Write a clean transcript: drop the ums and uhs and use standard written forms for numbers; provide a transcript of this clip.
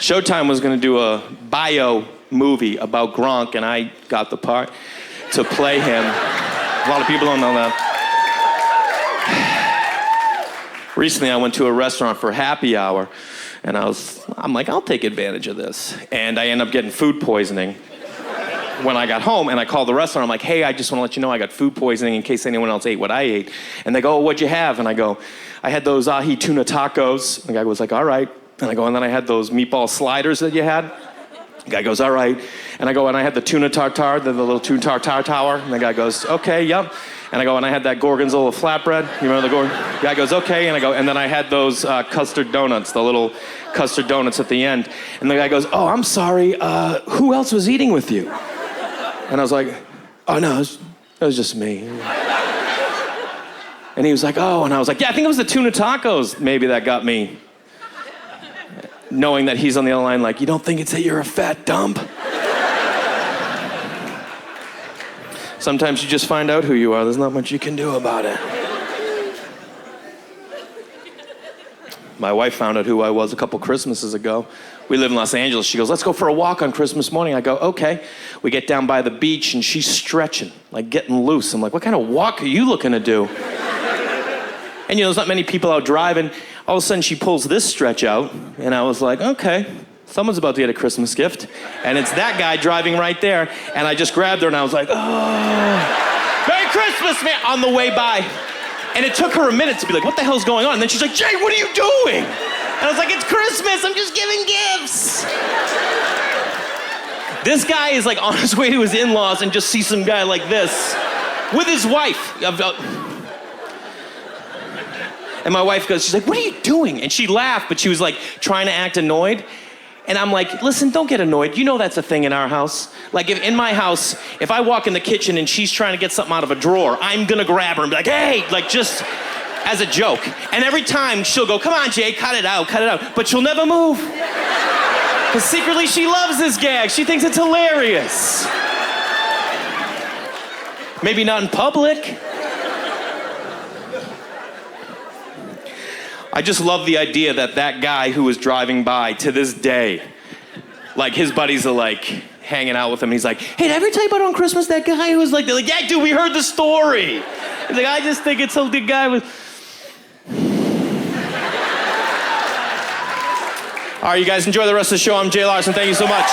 Showtime was going to do a bio movie about Gronk, and I got the part to play him. A lot of people don't know that. Recently, I went to a restaurant for happy hour, and I'm like, I'll take advantage of this. And I end up getting food poisoning when I got home, and I called the restaurant. I'm like, hey, I just want to let you know I got food poisoning in case anyone else ate what I ate. And they go, oh, what'd you have? And I go, I had those ahi tuna tacos. The guy was like, all right. And I go, and then I had those meatball sliders that you had. The guy goes, all right. And I go, and I had the tuna tartare, the little tuna tartare tower. And the guy goes, okay, yep. And I go, and I had that gorgonzola flatbread. You remember the The guy goes, okay. And I go, and then I had those custard donuts, the little custard donuts at the end. And the guy goes, oh, I'm sorry. Who else was eating with you? And I was like, oh, no, it was just me. And he was like, oh. And I was like, yeah, I think it was the tuna tacos maybe that got me. Knowing that he's on the other line like, you don't think it's that you're a fat dump? Sometimes you just find out who you are. There's not much you can do about it. My wife found out who I was a couple Christmases ago. We live in Los Angeles. She goes, let's go for a walk on Christmas morning. I go, okay. We get down by the beach, and she's stretching, like getting loose. I'm like, what kind of walk are you looking to do? And, there's not many people out driving. All of a sudden, she pulls this stretch out, and I was like, okay, someone's about to get a Christmas gift. And it's that guy driving right there. And I just grabbed her, and I was like, oh, Merry Christmas, man, on the way by. And it took her a minute to be like, what the hell's going on? And then she's like, Jay, what are you doing? And I was like, it's Christmas, I'm just giving gifts. This guy is like on his way to his in-laws and just sees some guy like this with his wife. And my wife goes, she's like, what are you doing? And she laughed, but she was like trying to act annoyed. And I'm like, listen, don't get annoyed. You know that's a thing in our house. Like in my house, if I walk in the kitchen and she's trying to get something out of a drawer, I'm gonna grab her and be like, hey, like just as a joke. And every time she'll go, come on, Jay, cut it out. But she'll never move. Because secretly she loves this gag. She thinks it's hilarious. Maybe not in public. I just love the idea that guy who was driving by to this day, like his buddies are like hanging out with him. He's like, hey, did I ever tell you about on Christmas that guy who was like, they're like, yeah, dude, we heard the story. He's like, I just think it's so the guy was. All right, you guys enjoy the rest of the show. I'm Jay Larson. Thank you so much.